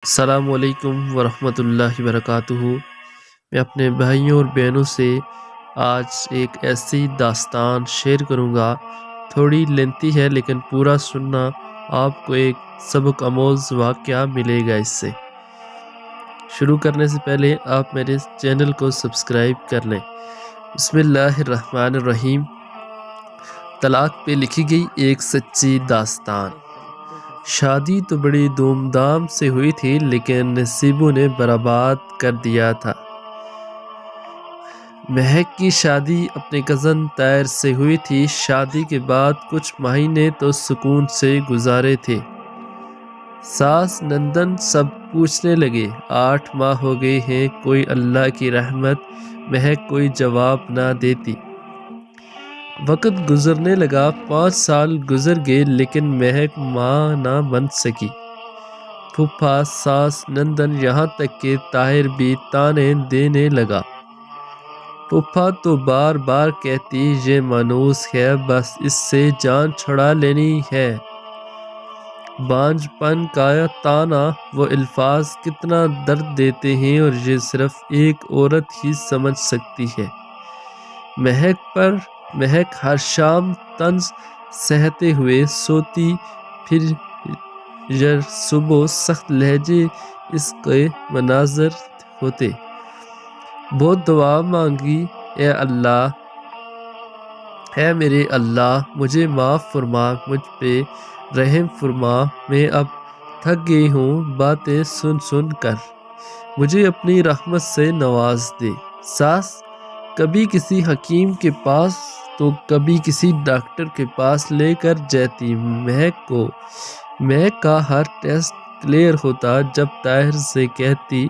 السلام علیکم ورحمۃ اللہ وبرکاتہ۔ میں اپنے بھائیوں اور بہنوں سے آج ایک ایسی داستان شیئر کروں گا، تھوڑی لینتھی ہے لیکن پورا سننا، آپ کو ایک سبق آموز واقعہ ملے گا اس سے۔ شروع کرنے سے پہلے آپ میرے چینل کو سبسکرائب کر لیں۔ بسم اللہ الرحمن الرحیم۔ طلاق پہ لکھی گئی ایک سچی داستان۔ شادی تو بڑی دھوم دھام سے ہوئی تھی لیکن نصیبوں نے برباد کر دیا تھا۔ مہک کی شادی اپنے کزن طاہر سے ہوئی تھی۔ شادی کے بعد کچھ مہینے تو سکون سے گزارے تھے۔ ساس نندن سب پوچھنے لگے 8 ماہ ہو گئے ہیں، کوئی اللہ کی رحمت؟ مہک کوئی جواب نہ دیتی۔ وقت گزرنے لگا، 5 سال گزر گئے لیکن مہک ماں نہ بن سکی۔ پھوپھا، ساس، نندن، یہاں تک کہ طاہر بھی تانے دینے لگا۔ پھوپھا تو بار بار کہتی یہ منحوس ہے، بس اس سے جان چھڑا لینی ہے۔ بانجھ پن کا تانا، وہ الفاظ کتنا درد دیتے ہیں اور یہ صرف ایک عورت ہی سمجھ سکتی ہے۔ مہک ہر شام طنز سہتے ہوئے سوتی، پھر صبح سخت لہجے اس کے مناظر ہوتے۔ بہت دعا مانگی، اے میرے اللہ، مجھے معاف فرما، مجھ پہ رحم فرما، میں اب تھک گئی ہوں باتیں سن سن کر، مجھے اپنی رحمت سے نواز دے۔ ساس کبھی کسی حکیم کے پاس تو کبھی کسی ڈاکٹر کے پاس لے کر جاتی مہک کو۔ مہک کا ہر ٹیسٹ کلیئر ہوتا، جب طاہر سے کہتی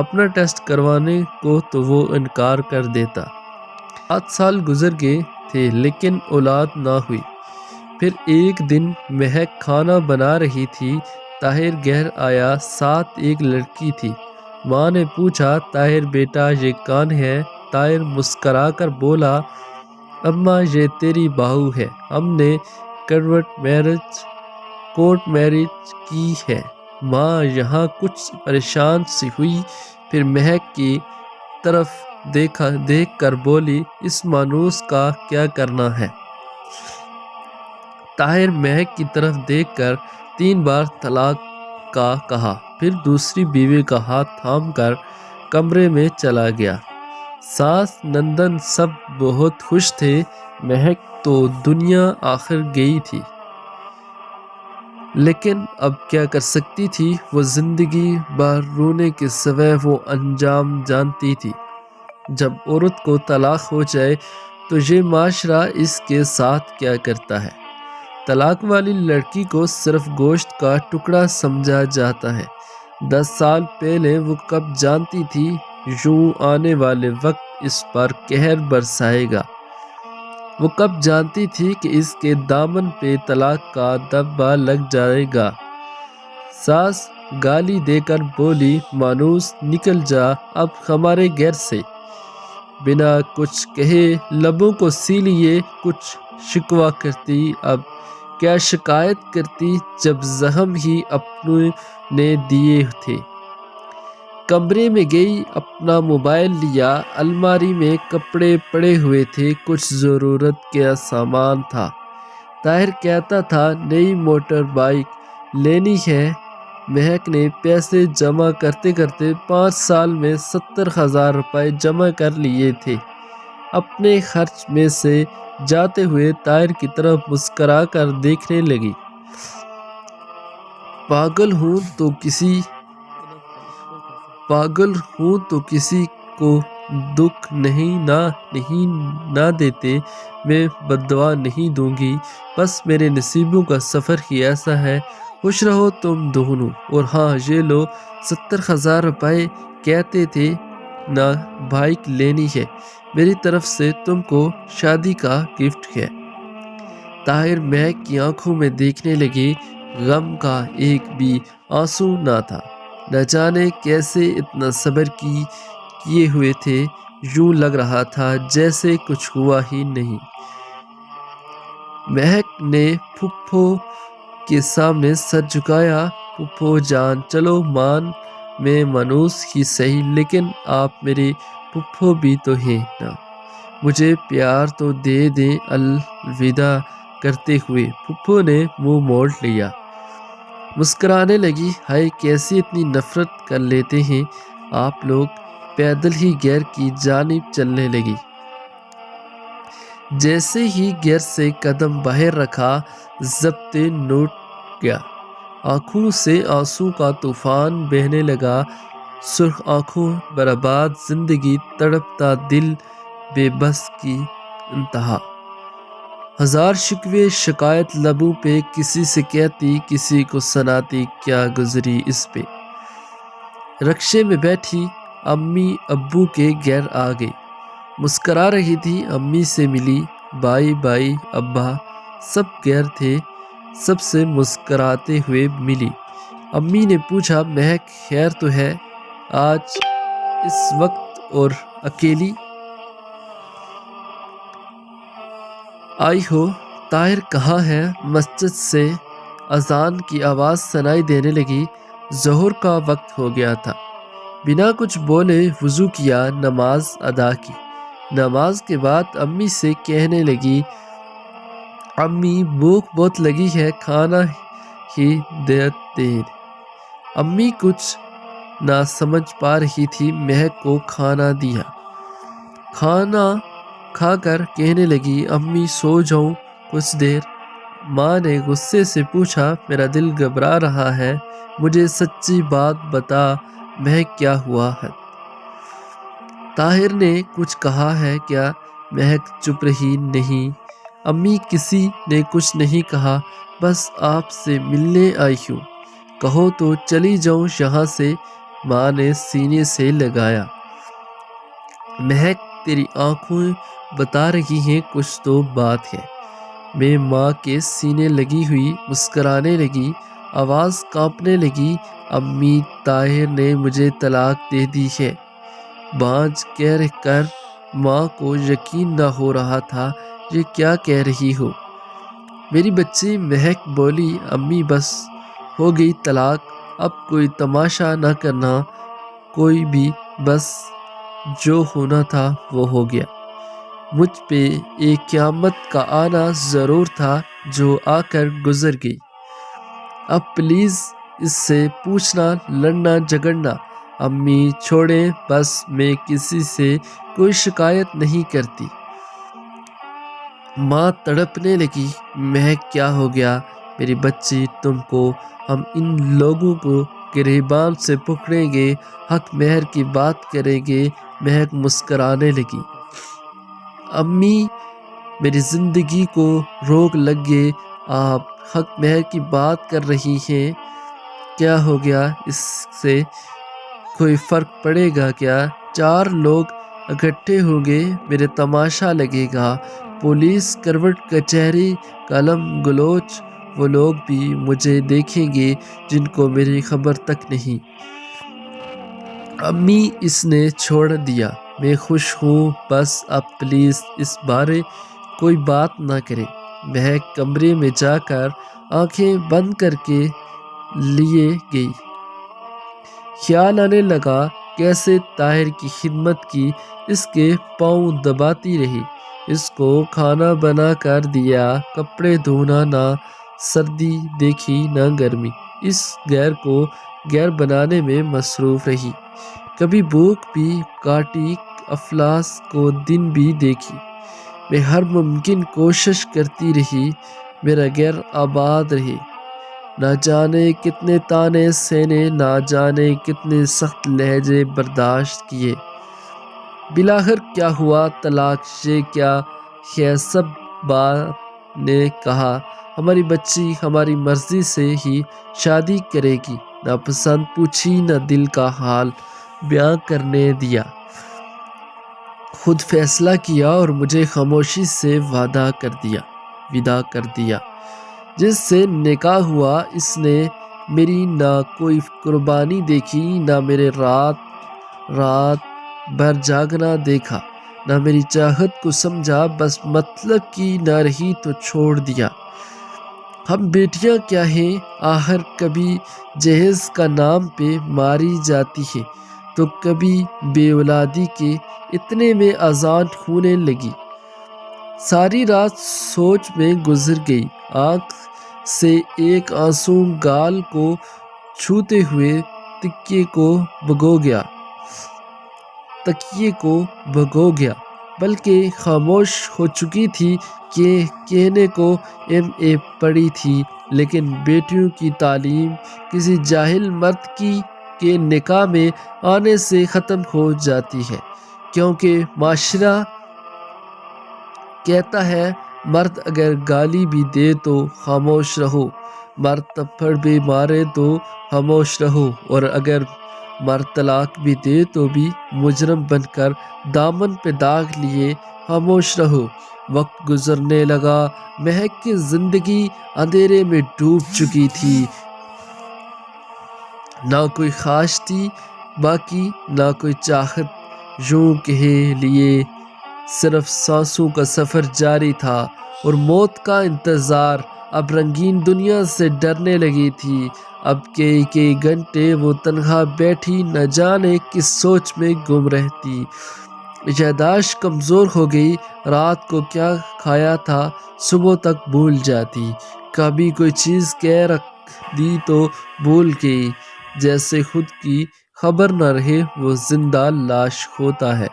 اپنا ٹیسٹ کروانے کو تو وہ انکار کر دیتا۔ 7 سال گزر گئے تھے لیکن اولاد نہ ہوئی۔ پھر ایک دن مہک کھانا بنا رہی تھی، طاہر گھر آیا، ساتھ ایک لڑکی تھی۔ ماں نے پوچھا طاہر بیٹا یہ کون ہے؟ طاہر مسکرا کر بولا اماں یہ تیری بہو ہے، ہم نے کورٹ میرج کی ہے۔ ماں یہاں کچھ پریشان سی ہوئی، پھر مہک کی طرف دیکھ کر بولی اس منحوس کا کیا کرنا ہے؟ طاہر مہک کی طرف دیکھ کر 3 بار طلاق کا کہا، پھر دوسری بیوی کا ہاتھ تھام کر کمرے میں چلا گیا۔ ساس نندن سب بہت خوش تھے، مہک تو دنیا آخر گئی تھی، لیکن اب کیا کر سکتی تھی؟ وہ زندگی بھر رونے کے سوائے وہ انجام جانتی تھی۔ جب عورت کو طلاق ہو جائے تو یہ معاشرہ اس کے ساتھ کیا کرتا ہے؟ طلاق والی لڑکی کو صرف گوشت کا ٹکڑا سمجھا جاتا ہے۔ 10 سال پہلے وہ کب جانتی تھی یوں آنے والے وقت اس پر قہر برسائے گا؟ وہ کب جانتی تھی کہ اس کے دامن پہ طلاق کا دبا لگ جائے گا؟ ساس گالی دے کر بولی منحوس نکل جا اب ہمارے گھر سے۔ بنا کچھ کہے لبوں کو سی لیے کچھ شکوہ کرتی، اب کیا شکایت کرتی جب زخم ہی اپنوں نے دیے تھے۔ کمرے میں گئی، اپنا موبائل لیا، الماری میں کپڑے پڑے ہوئے تھے، کچھ ضرورت کا سامان تھا۔ طاہر کہتا تھا نئی موٹر بائیک لینی ہے۔ مہک نے پیسے جمع کرتے کرتے 5 سال میں 70,000 روپے جمع کر لیے تھے۔ اپنے خرچ میں سے جاتے ہوئے طاہر کی طرف مسکرا کر دیکھنے لگی۔ پاگل ہوں تو کسی کو دکھ نہ دیتے، میں بددعا نہیں دوں گی، بس میرے نصیبوں کا سفر ہی ایسا ہے۔ خوش رہو تم دونوں، اور ہاں یہ لو 70,000 روپے، کہتے تھے نا بائیک لینی ہے، میری طرف سے تم کو شادی کا گفٹ ہے۔ طاہر مہک کی آنکھوں میں دیکھنے لگے، غم کا ایک بھی آنسو نہ تھا۔ نہ جانے کیسے اتنا صبر کیے ہوئے تھے، یوں لگ رہا تھا جیسے کچھ ہوا ہی نہیں۔ مہک نے پھوپھو کے سامنے سر جھکایا، پھپھو جان چلو مان میں منوس ہی صحیح، لیکن آپ میرے پھپھو بھی تو ہیں نا، مجھے پیار تو دے دیں۔ الوداع کرتے ہوئے پھپھو نے منہ موڑ لیا، مسکرانے لگی۔ ہائے کیسی اتنی نفرت کر لیتے ہیں آپ لوگ۔ پیدل ہی گھر کی جانب چلنے لگی۔ جیسے ہی گھر سے قدم باہر رکھا ضبط ٹوٹ گیا، آنکھوں سے آنسو کا طوفان بہنے لگا۔ سرخ آنکھوں، برباد زندگی، تڑپتا دل، بے بس کی انتہا۔ ہزار شکوے شکایت لبوں پہ، کسی سے کہتی کسی کو سناتی کیا گزری اس پہ۔ رکشے میں بیٹھی امی ابو کے گھر آ گئی، مسکرا رہی تھی۔ امی سے ملی، بائی بائی ابا سب گھر تھے، سب سے مسکراتے ہوئے ملی۔ امی نے پوچھا مہک خیر تو ہے؟ آج اس وقت اور اکیلی آئی ہو؟ طاہر کہاں ہے؟ مسجد سے اذان کی آواز سنائی دینے لگی۔ ظہر کا وقت ہو گیا تھا۔ بنا کچھ بولے وضو کیا، نماز ادا کی۔ نماز کے بعد امی سے کہنے لگی امی بھوک بہت لگی ہے، کھانا ہی دیتے۔ امی کچھ نہ سمجھ پا رہی تھی، مہک کو کھانا دیا۔ کھانا کھا کر کہنے لگی امی سو جاؤں کچھ دیر؟ ماں نے غصے سے پوچھا میرا دل گھبرا رہا ہے، مجھے سچی بات بتا مہک کیا ہوا ہے؟ طاہر نے کچھ کہا ہے کیا؟ مہک چپ رہی۔ نہیں امی کسی نے کچھ نہیں کہا، بس آپ سے ملنے آئی ہوں، کہو تو چلی جاؤں یہاں سے۔ ماں نے سینے سے لگایا۔ مہک تیری آنکھیں بتا رہی ہیں کچھ تو بات ہے۔ میں ماں کے سینے لگی ہوئی مسکرانے لگی، آواز کانپنے لگی امی طاہر نے مجھے طلاق دے دی ہے۔ بانجھ کہہ کر ماں کو یقین نہ ہو رہا تھا، یہ کیا کہہ رہی ہو میری بچی؟ مہک بولی امی بس ہو گئی طلاق، اب کوئی تماشا نہ کرنا کوئی بھی، بس جو ہونا تھا وہ ہو گیا۔ مجھ پہ ایک قیامت کا آنا ضرور تھا جو آ کر گزر گئی۔ اب پلیز اس سے پوچھنا، لڑنا جھگڑنا۔ امی چھوڑیں، بس میں کسی سے کوئی شکایت نہیں کرتی۔ ماں تڑپنے لگی، مہک کیا ہو گیا میری بچی تم کو؟ ہم ان لوگوں کو گریبان سے پکڑیں گے، حق مہر کی بات کریں گے۔ مہک مسکرانے لگی۔ امی میری زندگی کو روک لگ گئے، آپ حق مہر کی بات کر رہی ہیں، کیا ہو گیا؟ اس سے کوئی فرق پڑے گا کیا؟ چار لوگ اکٹھے ہوں گے، میرے تماشا لگے گا، پولیس کروٹ کچہری قلم گلوچ، وہ لوگ بھی مجھے دیکھیں گے جن کو میری خبر تک نہیں۔ امی اس نے چھوڑ دیا، میں خوش ہوں، بس اب پلیز اس بارے کوئی بات نہ کریں۔ مہک کمرے میں جا کر آنکھیں بند کر کے لیے گئی۔ خیال آنے لگا کیسے طاہر کی خدمت کی، اس کے پاؤں دباتی رہی، اس کو کھانا بنا کر دیا، کپڑے دھونا، نہ سردی دیکھی نہ گرمی، اس گھر کو گھر بنانے میں مصروف رہی۔ کبھی بھوک بھی کاٹی، افلاس کو دن بھی دیکھی۔ میں ہر ممکن کوشش کرتی رہی میرا گھر آباد رہے، نہ جانے کتنے تانے سہنے، نہ جانے کتنے سخت لہجے برداشت کیے۔ بالآخر کیا ہوا؟ طلاق۔ یہ کیا ہے؟ سب باپ نے کہا ہماری بچی ہماری مرضی سے ہی شادی کرے گی، نہ پسند پوچھی، نہ دل کا حال بیان کرنے دیا، خود فیصلہ کیا اور مجھے خاموشی سے وداع کر دیا۔ جس سے نکاح ہوا اس نے میری نہ کوئی قربانی دیکھی، نہ میرے رات بھر جاگنا دیکھا، نہ میری چاہت کو سمجھا، بس مطلب کی نہ رہی تو چھوڑ دیا۔ ہم بیٹیاں کیا ہیں، آخر کبھی جہیز کا نام پہ ماری جاتی ہے تو کبھی بے اولادی کے اتنے میں اذان ہونے لگی۔ ساری رات سوچ میں گزر گئی، آنکھ سے ایک آنسو گال کو چھوتے ہوئے تکیے کو بھگو گیا، بلکہ خاموش ہو چکی تھی کہ کہنے کو ایم پڑھی تھی، لیکن بیٹیوں کی تعلیم کسی جاہل مرد کے نکاح میں آنے سے ختم ہو جاتی ہے، کیونکہ معاشرہ کہتا ہے مرد اگر گالی بھی دے تو خاموش رہو، مرد تھپڑ بھی مارے تو خاموش رہو، اور اگر مرد طلاق بھی دے تو بھی مجرم بن کر دامن پہ داغ لیے خاموش رہو۔ وقت گزرنے لگا، مہک کی زندگی اندھیرے میں ڈوب چکی تھی، نہ کوئی خواہش تھی باقی، نہ کوئی چاہت، یوں کہہ لیے صرف سانسوں کا سفر جاری تھا اور موت کا انتظار۔ اب رنگین دنیا سے ڈرنے لگی تھی، اب کئی گھنٹے وہ تنہا بیٹھی نہ جانے کس سوچ میں گم رہتی۔ یادداشت کمزور ہو گئی، رات کو کیا کھایا تھا صبح تک بھول جاتی، کبھی کوئی چیز کہہ رکھ دی تو بھول گئی، جیسے خود کی خبر نہ رہے وہ زندہ لاش ہوتا ہے،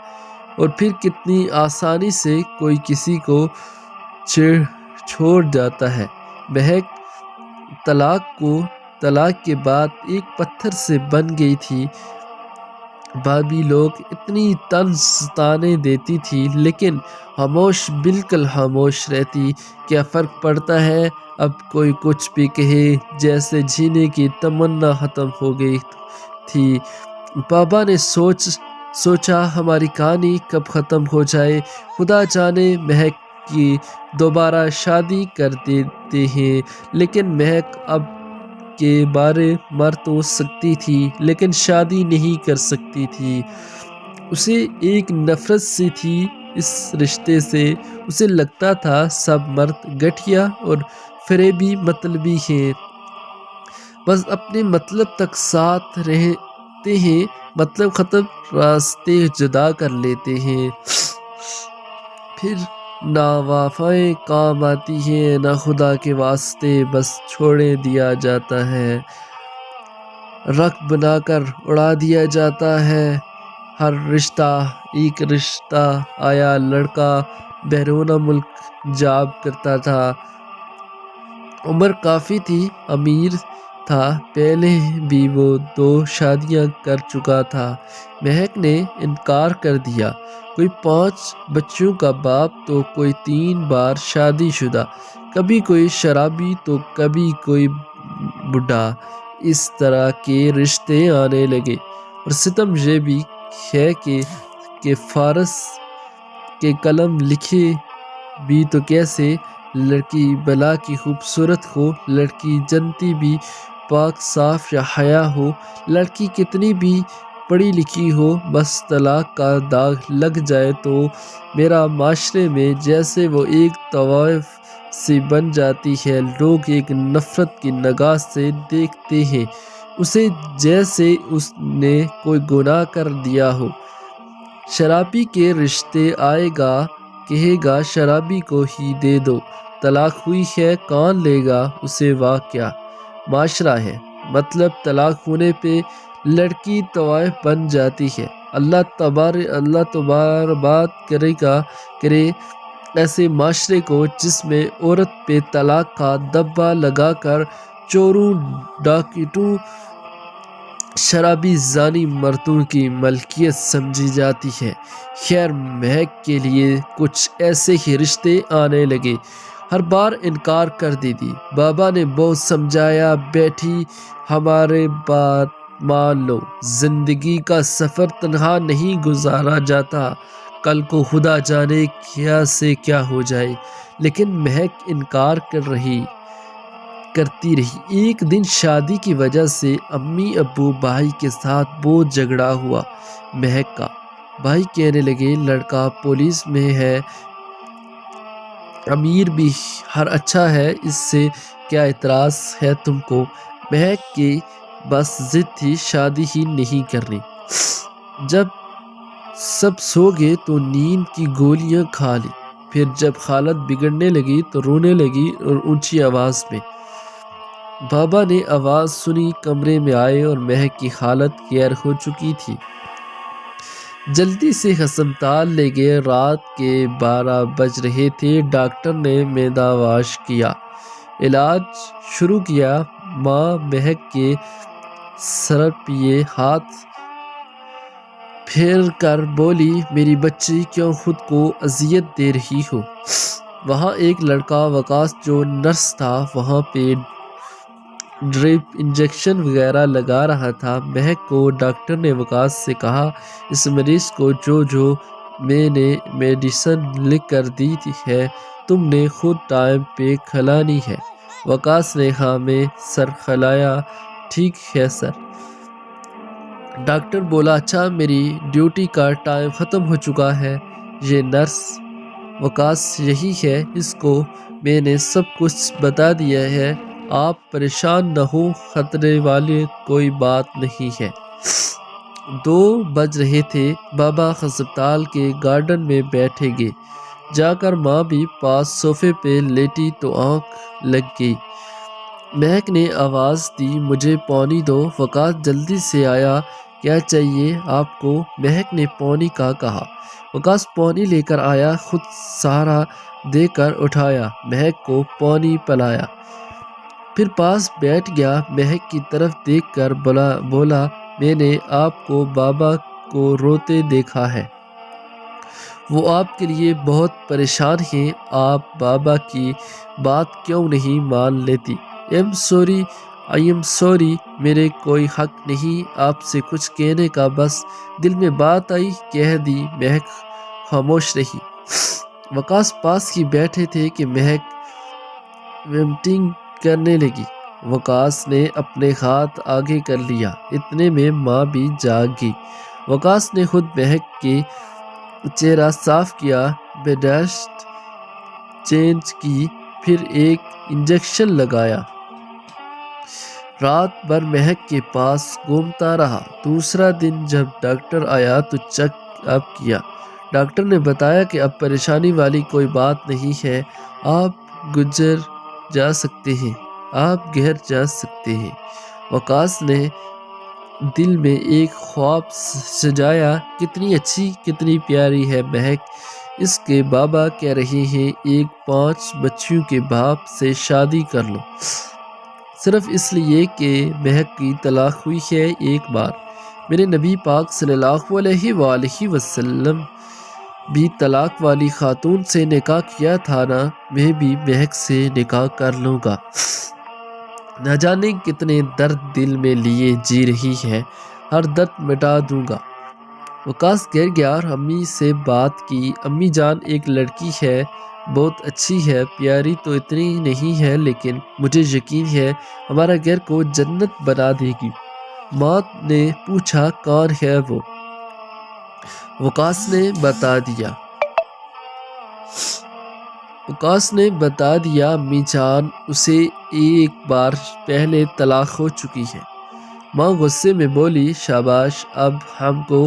اور پھر کتنی آسانی سے کوئی کسی کو چھوڑ جاتا ہے۔ مہک طلاق کے بعد ایک پتھر سے بن گئی تھی، بھابھی لوگ اتنی طنز طعنے دیتی تھی لیکن خاموش، بالکل خاموش رہتی۔ کیا فرق پڑتا ہے اب کوئی کچھ بھی کہے، جیسے جینے کی تمنا ختم ہو گئی تھی۔ بابا نے سوچا ہماری کہانی کب ختم ہو جائے، خدا جانے مہک کی دوبارہ شادی کر دیتے ہیں، لیکن مہک اب کے بارے مر تو سکتی تھی لیکن شادی نہیں کر سکتی تھی۔ اسے ایک نفرت سی تھی اس رشتے سے، اسے لگتا تھا سب مرد گھٹیا اور فریبی مطلبی ہیں، بس اپنے مطلب تک ساتھ رہتے ہیں، مطلب ختم راستے جدا کر لیتے ہیں، پھر نہ وفائیں کام آتی ہیں نہ خدا کے واسطے، بس چھوڑے دیا جاتا ہے، رکھ بنا کر اڑا دیا جاتا ہے۔ ہر رشتہ ایک رشتہ آیا، لڑکا بیرون ملک جاب کرتا تھا، عمر کافی تھی، امیر تھا، پہلے بھی وہ 2 شادیاں کر چکا تھا۔ مہک نے انکار کر دیا، کوئی 5 بچوں کا باپ تو کوئی 3 بار شادی شدہ، کبھی کوئی شرابی تو کبھی کوئی بوڑھا، اس طرح کے رشتے آنے لگے۔ اور ستم یہ بھی ہے کہ فارس کے قلم لکھے بھی تو کیسے، لڑکی بلا کی خوبصورت ہو، لڑکی جنتی بھی پاک صاف یا حیا ہو، لڑکی کتنی بھی پڑھی لکھی ہو، بس طلاق کا داغ لگ جائے تو میرا معاشرے میں جیسے وہ ایک طوائف سی بن جاتی ہے، لوگ ایک نفرت کی نگاہ سے دیکھتے ہیں اسے، جیسے اس نے کوئی گناہ کر دیا ہو۔ شرابی کے رشتے آئے گا، کہے گا شرابی کو ہی دے دو، طلاق ہوئی ہے کون لے گا اسے، واہ کیا معاشرہ ہے، مطلب طلاق ہونے پہ لڑکی طوائف بن جاتی ہے۔ اللہ تبارک کرے ایسے معاشرے کو جس میں عورت پہ طلاق کا دبا لگا کر چوروں، ڈاکوؤں، شرابی، زانی مردوں کی ملکیت سمجھی جاتی ہے۔ خیر، مہک کے لیے کچھ ایسے ہی رشتے آنے لگے، ہر بار انکار کر دیتی۔ بابا نے بہت سمجھایا، بیٹی ہماری بات مان لو، زندگی کا سفر تنہا نہیں گزارا جاتا، کل کو خدا جانے کیا سے کیا ہو جائے، لیکن مہک انکار کرتی رہی۔ ایک دن شادی کی وجہ سے امی ابو بھائی کے ساتھ بہت جھگڑا ہوا مہک کا۔ بھائی کہنے لگے لڑکا پولیس میں ہے، امیر بھی ہر اچھا ہے، اس سے کیا اعتراض ہے تم کو؟ مہک کی بس ضد تھی، شادی ہی نہیں کرنی۔ جب سب سو گئے تو نیند کی گولیاں کھا لی۔ پھر جب حالت بگڑنے لگی تو رونے لگی اور اونچی آواز میں۔ بابا نے آواز سنی، کمرے میں آئے اور مہک کی حالت گیر ہو چکی تھی۔ جلدی سے ہسپتال لے گئے۔ رات کے 12 بج رہے تھے۔ ڈاکٹر نے معدہ واش کیا، علاج شروع کیا۔ ماں مہک کے سر پہ ہاتھ پھیر کر بولی، میری بچی کیوں خود کو اذیت دے رہی ہو؟ وہاں ایک لڑکا وقاص جو نرس تھا وہاں پہ ڈرپ انجیکشن وغیرہ لگا رہا تھا۔ مہک کو ڈاکٹر نے وقاص سے کہا، اس مریض کو جو میں نے میڈیسن لکھ کر دی ہے تم نے خود ٹائم پہ کھلانی ہے۔ وقاص نے ہاں میں سر ہلایا، ٹھیک ہے سر۔ ڈاکٹر بولا، اچھا میری ڈیوٹی کا ٹائم ختم ہو چکا ہے۔ یہ نرس وقاص یہی ہے، اس کو میں نے سب کچھ بتا دیا ہے، آپ پریشان نہ ہو، خطرے والی کوئی بات نہیں ہے۔ 2 بج رہے تھے۔ بابا ہسپتال کے گارڈن میں بیٹھے گئے۔ جا کر ماں بھی پاس صوفے پہ لیٹی تو آنکھ لگ گئی۔ مہک نے آواز دی، مجھے پانی دو۔ وقاص جلدی سے آیا، کیا چاہیے آپ کو؟ مہک نے پانی کا کہا۔ وقاص پانی لے کر آیا، خود سہارا دے کر اٹھایا، مہک کو پانی پلایا، پھر پاس بیٹھ گیا۔ مہک کی طرف دیکھ کر بولا، میں نے آپ کو بابا کو روتے دیکھا ہے، وہ آپ کے لیے بہت پریشان ہیں، آپ بابا کی بات کیوں نہیں مان لیتی؟ آئی ایم سوری، میرے کوئی حق نہیں آپ سے کچھ کہنے کا، بس دل میں بات آئی کہہ دی۔ مہک خاموش رہی۔ وقاص پاس ہی بیٹھے تھے کہ مہک ویمٹنگ کرنے لگی۔ وقاص نے اپنے ہاتھ آگے کر لیا، اتنے میں ماں بھی جاگ گئی۔ وقاص نے خود مہک کے چہرہ صاف کیا، بیڈشیٹ چینج کی، پھر ایک انجیکشن لگایا۔ رات بھر مہک کے پاس گھومتا رہا۔ دوسرا دن جب ڈاکٹر آیا تو چیک اپ کیا۔ ڈاکٹر نے بتایا کہ اب پریشانی والی کوئی بات نہیں ہے، آپ گھر جا سکتے ہیں۔ وقاص نے دل میں ایک خواب سجایا، کتنی اچھی، کتنی پیاری ہے مہک، اس کے بابا کہہ رہے ہیں ایک 5 بچیوں کے باپ سے شادی کر لو، صرف اس لیے کہ مہک کی طلاق ہوئی ہے ایک بار۔ میرے نبی پاک صلی اللہ علیہ وآلہ وسلم بھی طلاق والی خاتون سے نکاح کیا تھا نا، میں بھی مہک سے نکاح کر لوں گا، نہ جانے کتنے درد دل میں لیے جی رہی ہے، ہر درد مٹا دوں گا۔ وقاص گر گیا اور امی سے بات کی، امی جان ایک لڑکی ہے، بہت اچھی ہے، پیاری تو اتنی نہیں ہے لیکن مجھے یقین ہے ہمارا گھر کو جنت بنا دے گی۔ ماں نے پوچھا کون ہے وہ؟ وقاص نے بتا دیا، امی جان اسے ایک بار پہلے طلاق ہو چکی ہے۔ ماں غصے میں بولی، شاباش، اب ہم کو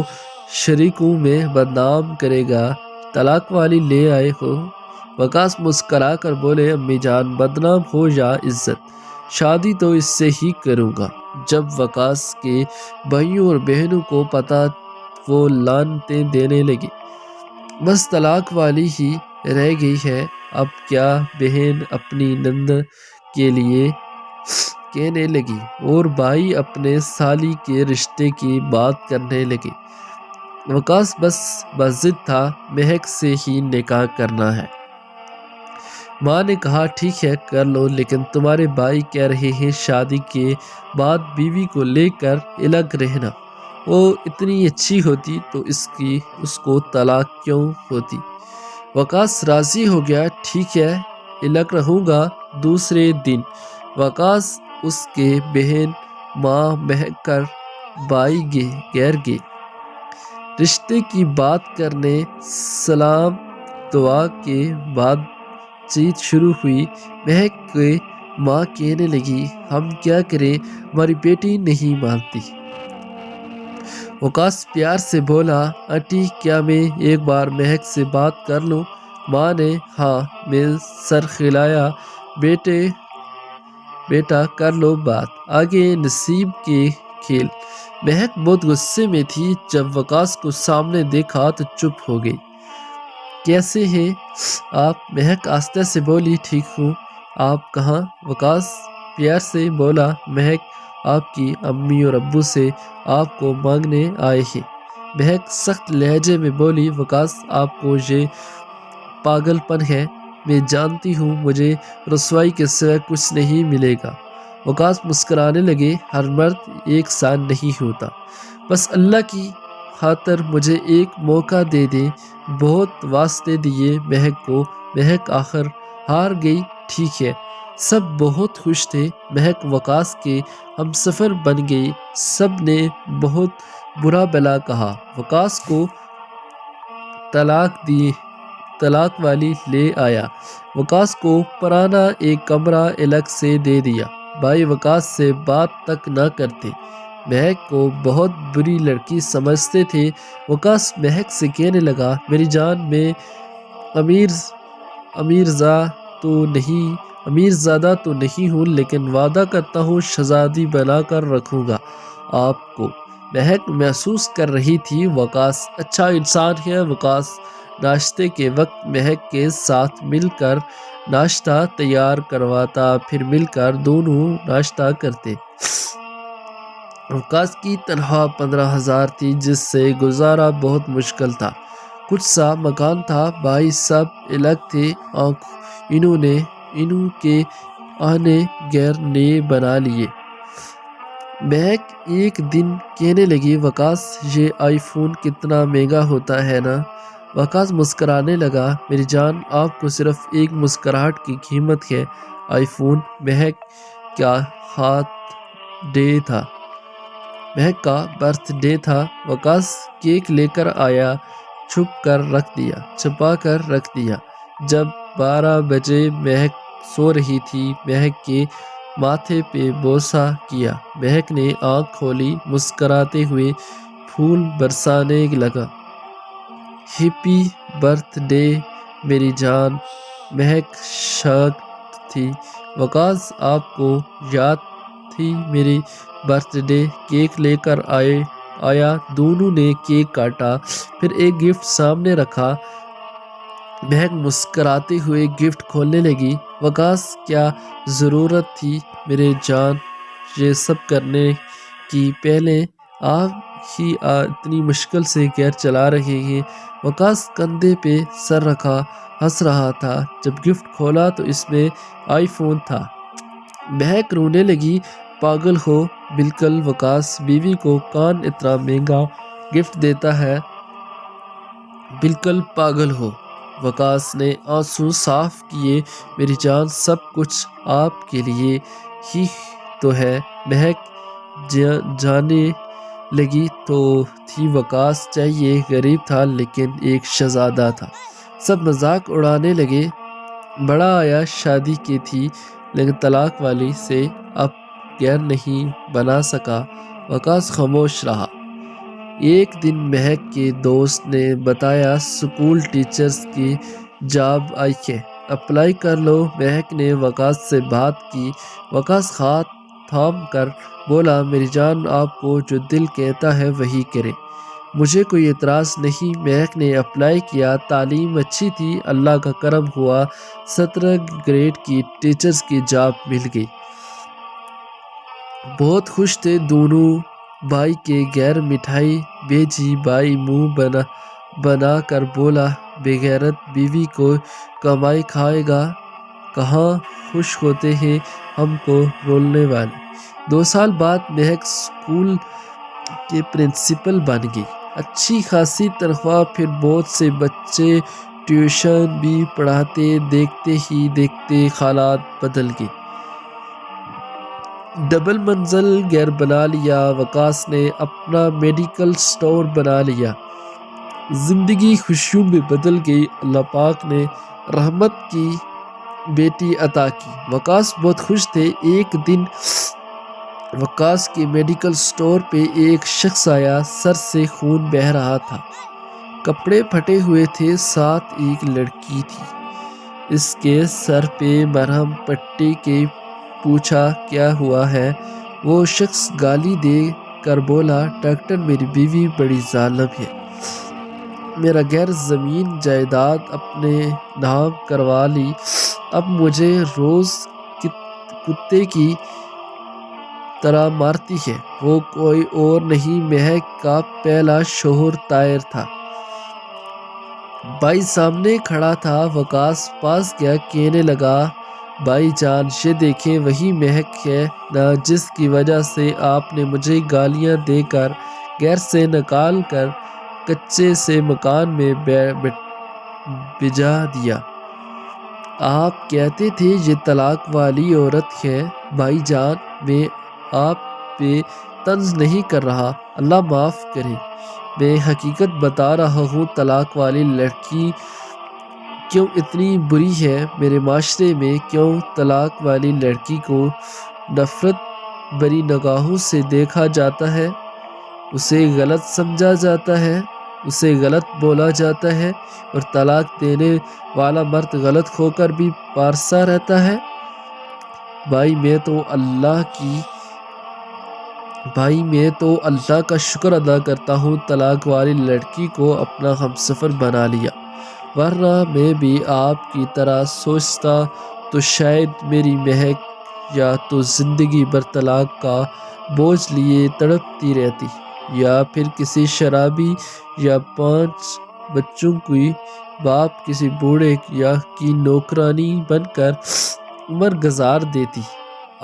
شریکوں میں بدنام کرے گا، طلاق والی لے آئے ہو۔ وقاص مسکرا کر بولے، امی جان بدنام ہو یا عزت، شادی تو اس سے ہی کروں گا۔ جب وقاص کے بھائیوں اور بہنوں کو پتا وہ لعنتیں دینے لگے، بس طلاق والی ہی رہ گئی ہے اب کیا؟ بہن اپنی نند کے لیے کہنے لگی اور بھائی اپنے سالی کے رشتے کی بات کرنے لگے۔ وقاص بس ضد تھا، مہک سے ہی نکاح کرنا ہے۔ ماں نے کہا ٹھیک ہے کر لو، لیکن تمہارے بھائی کہہ رہے ہیں شادی کے بعد بیوی کو لے کر الگ رہنا، وہ اتنی اچھی ہوتی تو اس کو طلاق کیوں ہوتی؟ وقاص راضی ہو گیا، ٹھیک ہے الگ رہوں گا۔ دوسرے دن وقاص، اس کے بہن، ماں مہک کر بھائی گھر گئے، رشتے کی بات کرنے، سلام دعا کے بعد چیت شروع ہوئی۔ مہک کے ماں کہنے لگی ہم کیا کریں، ہماری بیٹی نہیں مانتی۔ وقاص پیار سے بولا آنٹی کیا میں ایک بار مہک سے بات کر لوں؟ ماں نے ہاں میں سر ہلایا، بیٹا کر لو بات، آگے نصیب کے کھیل۔ مہک بہت غصے میں تھی، جب وقاص کو سامنے دیکھا تو چپ ہو گئی۔ کیسے ہیں آپ؟ مہک آہستہ سے بولی ٹھیک ہوں، آپ کہاں؟ وقاص پیار سے بولا مہک آپ کی امی اور ابو سے آپ کو مانگنے آئے ہیں۔ مہک سخت لہجے میں بولی وقاص آپ کو یہ پاگل پن ہے، میں جانتی ہوں مجھے رسوائی کے سوا کچھ نہیں ملے گا۔ وقاص مسکرانے لگے ہر مرد ایک سا نہیں ہوتا، بس اللہ کی خاطر مجھے ایک موقع دے دیں۔ بہت واسطے دیے مہک کو، مہک آخر ہار گئی۔ ٹھیک ہے۔ سب بہت خوش تھے، مہک وقاص کے ہم سفر بن گئی۔ سب نے بہت برا بھلا کہا، وقاص کو طلاق والی لے آیا، وقاص کو پرانا ایک کمرہ الگ سے دے دیا، بھائی وقاص سے بات تک نہ کرتے، مہک کو بہت بری لڑکی سمجھتے تھے۔ وقاص مہک سے کہنے لگا میری جان میں امیرزادہ تو نہیں ہوں، لیکن وعدہ کرتا ہوں شہزادی بنا کر رکھوں گا آپ کو۔ مہک محسوس کر رہی تھی وقاص اچھا انسان ہے۔ وقاص ناشتے کے وقت مہک کے ساتھ مل کر ناشتہ تیار کرواتا، پھر مل کر دونوں ناشتہ کرتے۔ وقاص کی تنخواہ 15,000 تھی، جس سے گزارا بہت مشکل تھا۔ کچھ سا مکان تھا، بھائی سب الگ تھے، انہوں کے آنے غیر نئے بنا لیے۔ مہک ایک دن کہنے لگی وقاص یہ آئی فون کتنا مہنگا ہوتا ہے نا؟ وقاص مسکرانے لگا میری جان آپ کو صرف ایک مسکراہٹ کی قیمت ہے آئی فون۔ مہک کا برتھ ڈے تھا، وقاص کیک لے کر آیا، چھپا کر رکھ دیا۔ جب 12 بجے مہک سو رہی تھی، مہک کے ماتھے پہ بوسہ کیا، مہک نے آنکھ کھولی، مسکراتے ہوئے پھول برسانے لگا، ہیپی برتھ ڈے میری جان۔ مہک شاکڈ تھی، وقاص آپ کو یاد تھی میری برتھ ڈے؟ کیک لے کر آیا، دونوں نے کیک کاٹا، پھر ایک گفٹ سامنے رکھا، مہک مسکراتے ہوئے گفٹ کھولنے لگی۔ وقاص کیا ضرورت تھی میرے جان یہ سب کرنے کی؟ پہلے آپ ہی اتنی مشکل سے گھر چلا رہے ہیں۔ وقاص کندھے پہ سر رکھا ہنس رہا تھا، جب گفٹ کھولا تو اس میں آئی فون تھا۔ مہک رونے لگی پاگل ہو بالکل، وقاص بیوی کو کون اتنا مہنگا گفٹ دیتا ہے، بالکل پاگل ہو۔ وقاص نے آنسو صاف کیے میری جان سب کچھ آپ کے لیے ہی تو ہے۔ مہک جانے لگی تو تھی وقاص چاہیے غریب تھا لیکن ایک شہزادہ تھا۔ سب مذاق اڑانے لگے، بڑا آیا شادی کی تھی لیکن طلاق والی سے اب گھر نہیں بنا سکا۔ وقاص خاموش رہا۔ ایک دن مہک کے دوست نے بتایا اسکول ٹیچرز کی جاب آئی ہے، اپلائی کر لو۔ مہک نے وقاص سے بات کی، وقاص ہاتھ تھام کر بولا میری جان آپ کو جو دل کہتا ہے وہی کریں، مجھے کوئی اعتراض نہیں۔ مہک نے اپلائی کیا، تعلیم اچھی تھی، اللہ کا کرم ہوا 17 گریڈ کی ٹیچرز کی جاب مل گئی۔ بہت خوش تھے دونوں، بھائی کے گھر مٹھائی بھیجی، بھائی منہ بنا کر بولا بے غیرت بیوی کو کمائی کھائے گا، کہاں خوش ہوتے ہیں ہم کو رولنے والے۔ 2 سال بعد مہک اسکول کے پرنسپل بن گئی، اچھی خاصی تنخواہ، پھر بہت سے بچے ٹیوشن بھی پڑھاتے، دیکھتے ہی دیکھتے حالات بدل گئے۔ ڈبل منزل گھر بنا لیا، وقاص نے اپنا میڈیکل سٹور بنا لیا، زندگی خوشیوں میں بدل گئی۔ اللہ پاک نے رحمت کی بیٹی عطا کی۔ وقاص بہت خوش تھے۔ ایک دن وقاص کے میڈیکل سٹور پہ ایک شخص آیا، سر سے خون بہہ رہا تھا، کپڑے پھٹے ہوئے تھے، ساتھ ایک لڑکی تھی۔ اس کے سر پہ مرہم پٹی کے پوچھا کیا ہوا ہے؟ وہ شخص گالی دے کر بولا، ڈاکٹر میری بیوی بڑی ظالم ہے، میرا غیر زمین جائیداد اپنے نام کروا لی، اب مجھے روز کتے کی طرح مارتی ہے۔ وہ کوئی اور نہیں، مہک کا پہلا شوہر طاہر تھا۔ بھائی سامنے کھڑا تھا۔ وقاص پاس گیا، کہنے لگا، بھائی جان یہ دیکھیں، وہی مہک ہے نا جس کی وجہ سے آپ نے مجھے گالیاں دے کر گھر سے نکال کر کچے سے مکان میں بھجا دیا۔ آپ کہتے تھے یہ طلاق والی عورت ہے۔ بھائی جان میں آپ پہ طنز نہیں کر رہا، اللہ معاف کرے، میں حقیقت بتا رہا ہوں۔ طلاق والی لڑکی کیوں اتنی بری ہے میرے معاشرے میں؟ کیوں طلاق والی لڑکی کو نفرت بری نگاہوں سے دیکھا جاتا ہے، اسے غلط سمجھا جاتا ہے، اسے غلط بولا جاتا ہے، اور طلاق دینے والا مرد غلط ہو کر بھی پارسا رہتا ہے؟ بھائی میں تو اللہ کا شکر ادا کرتا ہوں طلاق والی لڑکی کو اپنا ہمسفر بنا لیا، ورنہ میں بھی آپ کی طرح سوچتا تو شاید میری مہک یا تو زندگی بھر طلاق کا بوجھ لیے تڑپتی رہتی، یا پھر کسی شرابی یا 5 بچوں کی باپ کسی بوڑھے کی نوکرانی بن کر عمر گزار دیتی۔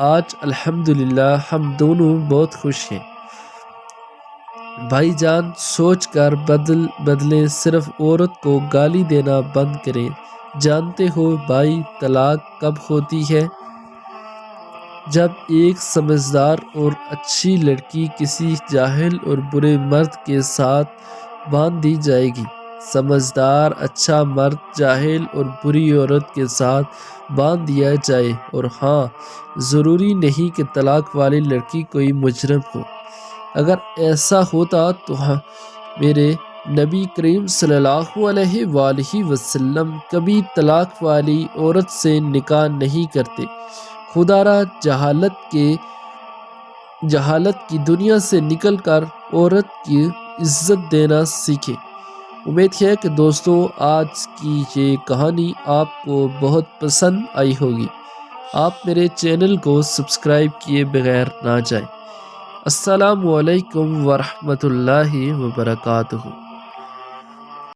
آج الحمدللہ ہم دونوں بہت خوش ہیں۔ بھائی جان سوچ کر بدلیں، صرف عورت کو گالی دینا بند کریں۔ جانتے ہو بھائی طلاق کب ہوتی ہے؟ جب ایک سمجھدار اور اچھی لڑکی کسی جاہل اور برے مرد کے ساتھ باندھ دی جائے گی۔ سمجھدار اچھا مرد جاہل اور بری عورت کے ساتھ باندھ دیا جائے، اور ہاں، ضروری نہیں کہ طلاق والی لڑکی کوئی مجرم ہو۔ اگر ایسا ہوتا تو میرے نبی کریم صلی اللہ علیہ وآلہ وسلم کبھی طلاق والی عورت سے نکاح نہیں کرتے۔ خدا را جہالت کی دنیا سے نکل کر عورت کی عزت دینا سیکھیں۔ امید ہے کہ دوستو آج کی یہ کہانی آپ کو بہت پسند آئی ہوگی۔ آپ میرے چینل کو سبسکرائب کیے بغیر نہ جائیں۔ السلام علیکم ورحمۃ اللہ وبرکاتہ۔